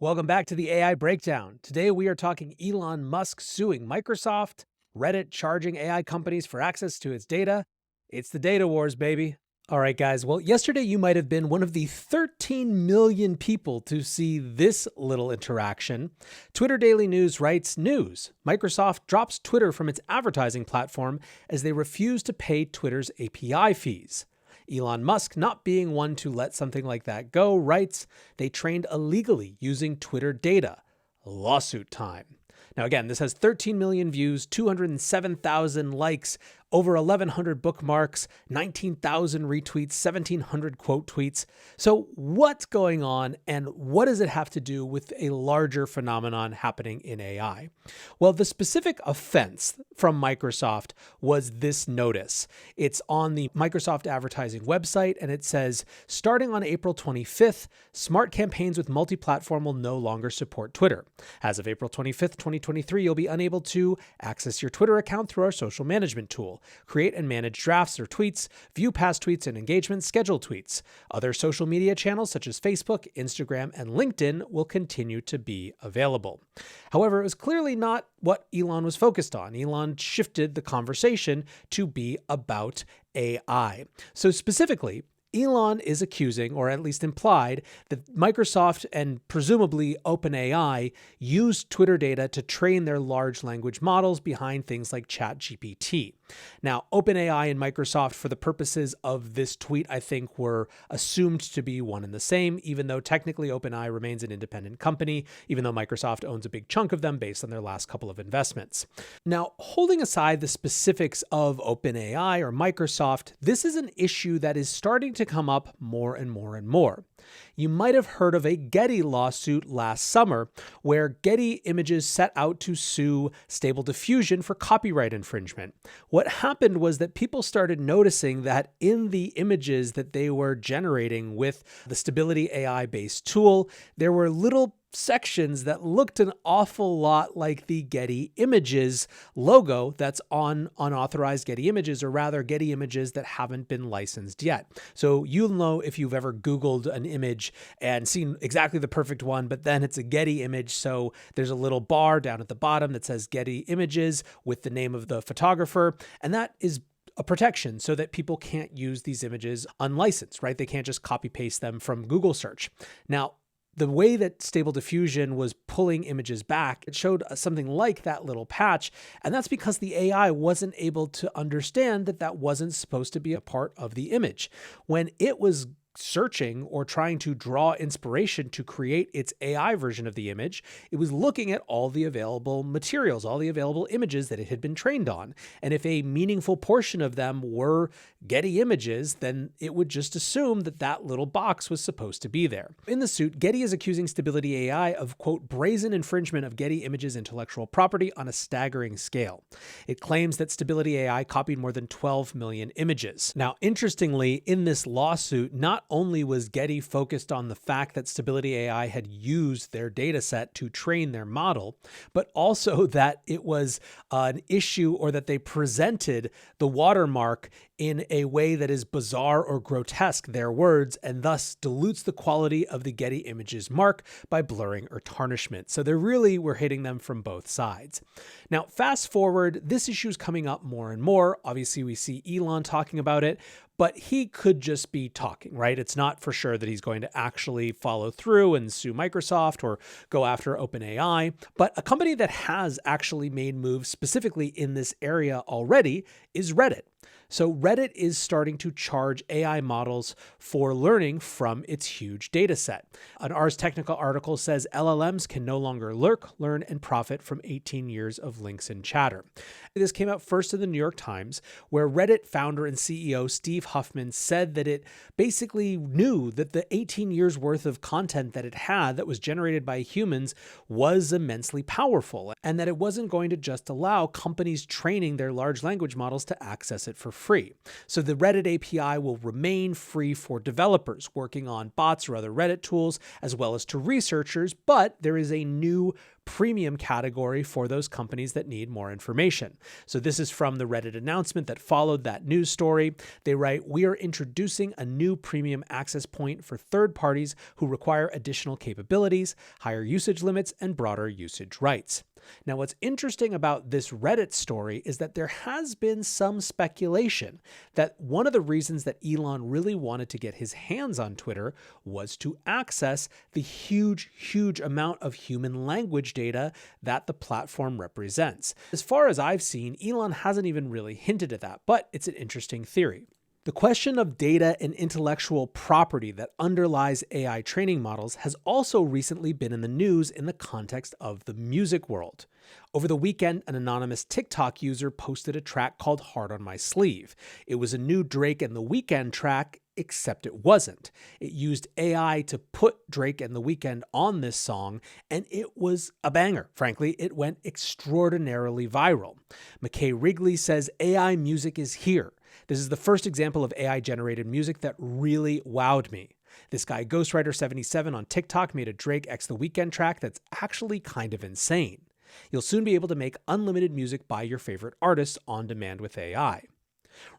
Welcome back to the AI Breakdown. Today we are talking Elon Musk suing Microsoft, Reddit charging AI companies for access to its data. It's the data wars, baby. All right, guys. Well, yesterday you might have been one of the 13 million people to see this little interaction. Twitter Daily News writes, News. Microsoft drops Twitter from its advertising platform as they refuse to pay Twitter's API fees. Elon Musk, not being one to let something like that go, writes, they trained illegally using Twitter data. Lawsuit time. Now, again, this has 13 million views, 207,000 likes, over 1,100 bookmarks, 19,000 retweets, 1,700 quote tweets. So what's going on, and what does it have to do with a larger phenomenon happening in AI? Well, the specific offense from Microsoft was this notice. It's on the Microsoft advertising website, and it says, starting on April 25th, smart campaigns with multi-platform will no longer support Twitter. As of April 25th, 2023, you'll be unable to access your Twitter account through our social management tool, create and manage drafts or tweets, view past tweets and engagements, schedule tweets. Other social media channels such as Facebook, Instagram, and LinkedIn will continue to be available. However, it was clearly not what Elon was focused on. Elon shifted the conversation to be about AI. So specifically, Elon is accusing, or at least implied, that Microsoft and presumably OpenAI used Twitter data to train their large language models behind things like ChatGPT. Now, OpenAI and Microsoft, for the purposes of this tweet, I think were assumed to be one and the same, even though technically OpenAI remains an independent company, even though Microsoft owns a big chunk of them based on their last couple of investments. Now, holding aside the specifics of OpenAI or Microsoft, this is an issue that is starting to come up more and more and more. You might have heard of a Getty lawsuit last summer where Getty Images set out to sue Stable Diffusion for copyright infringement. What happened was that people started noticing that in the images that they were generating with the Stability AI-based tool, there were little sections that looked an awful lot like the Getty Images logo that's on unauthorized Getty Images, or rather Getty Images that haven't been licensed yet. So you'll know if you've ever Googled an image and seen exactly the perfect one, but then it's a Getty image. So there's a little bar down at the bottom that says Getty Images with the name of the photographer. And that is a protection so that people can't use these images unlicensed, right? They can't just copy paste them from Google search. Now, the way that Stable Diffusion was pulling images back, it showed something like that little patch. And that's because the AI wasn't able to understand that that wasn't supposed to be a part of the image. When it was searching or trying to draw inspiration to create its AI version of the image, it was looking at all the available materials, all the available images that it had been trained on. And if a meaningful portion of them were Getty Images, then it would just assume that that little box was supposed to be there. In the suit, Getty is accusing Stability AI of, quote, brazen infringement of Getty Images' intellectual property on a staggering scale. It claims that Stability AI copied more than 12 million images. Now, interestingly, in this lawsuit, not only was Getty focused on the fact that Stability AI had used their data set to train their model, but also that it was an issue, or that they presented the watermark in a way that is bizarre or grotesque, their words, and thus dilutes the quality of the Getty Images mark by blurring or tarnishment. So they really were hitting them from both sides. Now, fast forward, this issue is coming up more and more. Obviously, we see Elon talking about it, but he could just be talking, right? It's not for sure that he's going to actually follow through and sue Microsoft or go after OpenAI. But a company that has actually made moves specifically in this area already is Reddit. So Reddit is starting to charge AI models for learning from its huge data set. An Ars Technica article says LLMs can no longer lurk, learn, and profit from 18 years of links and chatter. This came out first in the New York Times, where Reddit founder and CEO Steve Huffman said that it basically knew that the 18 years worth of content that it had that was generated by humans was immensely powerful, and that it wasn't going to just allow companies training their large language models to access it for free. So the Reddit API will remain free for developers working on bots or other Reddit tools, as well as to researchers, but there is a new premium category for those companies that need more information. So this is from the Reddit announcement that followed that news story. They write, "We are introducing a new premium access point for third parties who require additional capabilities, higher usage limits, and broader usage rights." Now, what's interesting about this Reddit story is that there has been some speculation that one of the reasons that Elon really wanted to get his hands on Twitter was to access the huge amount of human language data that the platform represents. As far as I've seen, Elon hasn't even really hinted at that, but it's an interesting theory. The question of data and intellectual property that underlies AI training models has also recently been in the news in the context of the music world. Over the weekend, an anonymous TikTok user posted a track called "Heart on My Sleeve." It was a new Drake and The Weeknd track, except it wasn't. It used AI to put Drake and The Weeknd on this song, and it was a banger. Frankly, it went extraordinarily viral. McKay Wrigley says AI music is here. This is the first example of AI-generated music that really wowed me. This guy, Ghostwriter77 on TikTok, made a Drake x The Weeknd track that's actually kind of insane. You'll soon be able to make unlimited music by your favorite artists on demand with AI.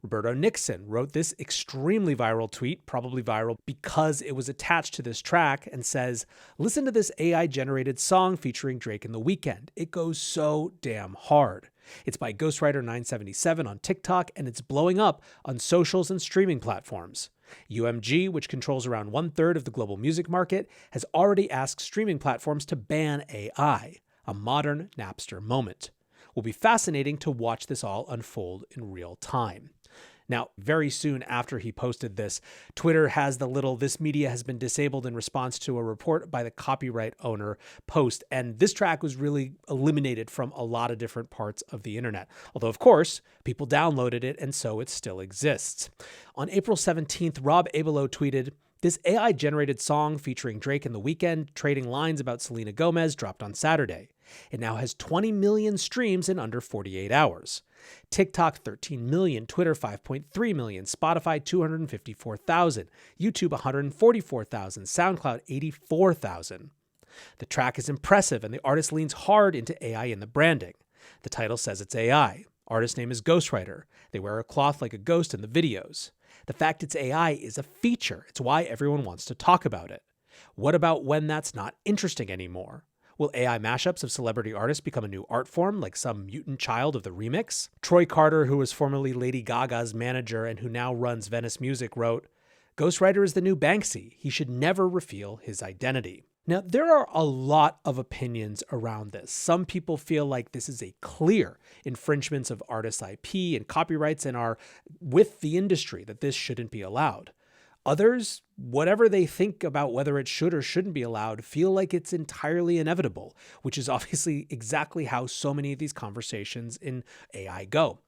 Roberto Nixon wrote this extremely viral tweet, probably viral because it was attached to this track, and says, "Listen to this AI-generated song featuring Drake and The Weeknd. It goes so damn hard." It's by Ghostwriter977 on TikTok, and it's blowing up on socials and streaming platforms. UMG, which controls around 1/3 of the global music market, has already asked streaming platforms to ban AI, a modern Napster moment. Will be fascinating to watch this all unfold in real time. Now, very soon after he posted this, Twitter has the little "this media has been disabled" in response to a report by the copyright owner post. And this track was really eliminated from a lot of different parts of the internet. Although, of course, people downloaded it, and so it still exists. On April 17th, Rob Abelo tweeted, "This AI-generated song featuring Drake and The Weeknd trading lines about Selena Gomez dropped on Saturday. It now has 20 million streams in under 48 hours. TikTok 13 million, Twitter 5.3 million, Spotify 254,000, YouTube 144,000, SoundCloud 84,000. The track is impressive and the artist leans hard into AI in the branding. The title says it's AI. Artist name is Ghostwriter. They wear a cloth like a ghost in the videos. The fact it's AI is a feature. It's why everyone wants to talk about it. What about when that's not interesting anymore? Will AI mashups of celebrity artists become a new art form, like some mutant child of the remix?" Troy Carter, who was formerly Lady Gaga's manager and who now runs Venice Music, wrote, "Ghostwriter is the new Banksy. He should never reveal his identity." Now, there are a lot of opinions around this. Some people feel like this is a clear infringement of artists' IP and copyrights and are with the industry that this shouldn't be allowed. Others, whatever they think about whether it should or shouldn't be allowed, feel like it's entirely inevitable, which is obviously exactly how so many of these conversations in AI go.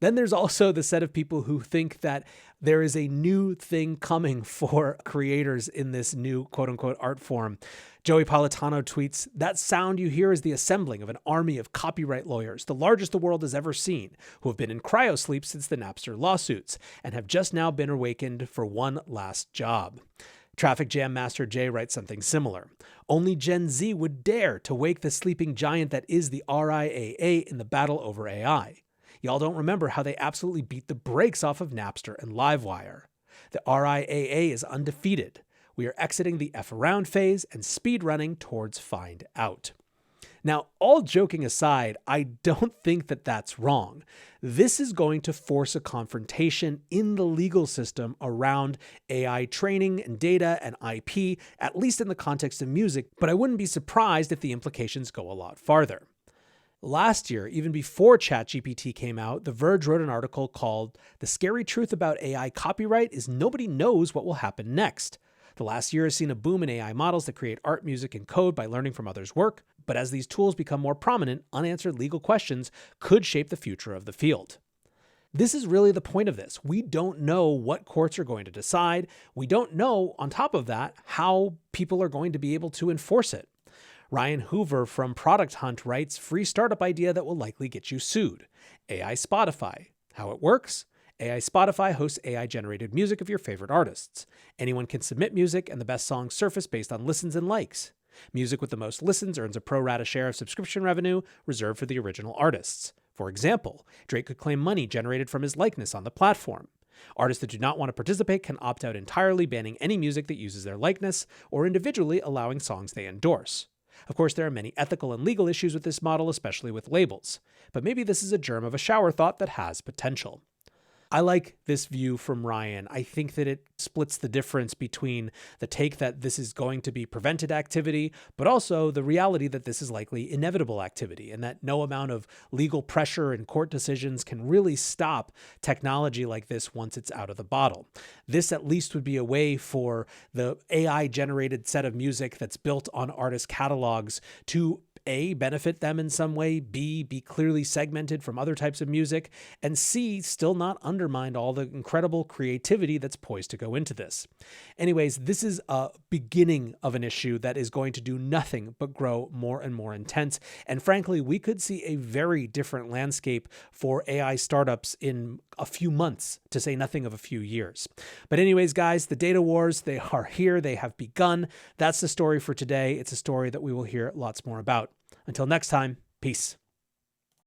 Then there's also the set of people who think that there is a new thing coming for creators in this new quote-unquote art form. Joey Politano tweets, "That sound you hear is the assembling of an army of copyright lawyers, the largest the world has ever seen, who have been in cryosleep since the Napster lawsuits, and have just now been awakened for one last job." Traffic Jam Master Jay writes something similar. "Only Gen Z would dare to wake the sleeping giant that is the RIAA in the battle over AI. Y'all don't remember how they absolutely beat the brakes off of Napster and Livewire. The RIAA is undefeated. We are exiting the F around phase and speed running towards find out." Now, all joking aside, I don't think that that's wrong. This is going to force a confrontation in the legal system around AI training and data and IP, at least in the context of music, but I wouldn't be surprised if the implications go a lot farther. Last year, even before ChatGPT came out, The Verge wrote an article called "The Scary Truth About AI Copyright is Nobody Knows What Will Happen Next." The last year has seen a boom in AI models that create art, music, and code by learning from others' work, but as these tools become more prominent, unanswered legal questions could shape the future of the field. This is really the point of this. We don't know what courts are going to decide. We don't know, on top of that, how people are going to be able to enforce it. Ryan Hoover from Product Hunt writes, "Free startup idea that will likely get you sued. AI Spotify. How it works? AI Spotify hosts AI-generated music of your favorite artists. Anyone can submit music, and the best songs surface based on listens and likes. Music with the most listens earns a pro rata share of subscription revenue reserved for the original artists. For example, Drake could claim money generated from his likeness on the platform. Artists that do not want to participate can opt out entirely, banning any music that uses their likeness, or individually allowing songs they endorse. Of course, there are many ethical and legal issues with this model, especially with labels. But maybe this is a germ of a shower thought that has potential. I like this view from Ryan. I think that it splits the difference between the take that this is going to be prevented activity, but also the reality that this is likely inevitable activity, and that no amount of legal pressure and court decisions can really stop technology like this once it's out of the bottle. This at least would be a way for the AI-generated set of music that's built on artist catalogs to A, benefit them in some way, B, be clearly segmented from other types of music, and C, still not undermine all the incredible creativity that's poised to go into this. Anyways, this is a beginning of an issue that is going to do nothing but grow more and more intense, and frankly, we could see a very different landscape for AI startups in a few months, to say nothing of a few years. But anyways, guys, the data wars, they are here, they have begun. That's the story for today. It's a story that we will hear lots more about. Until next time, peace.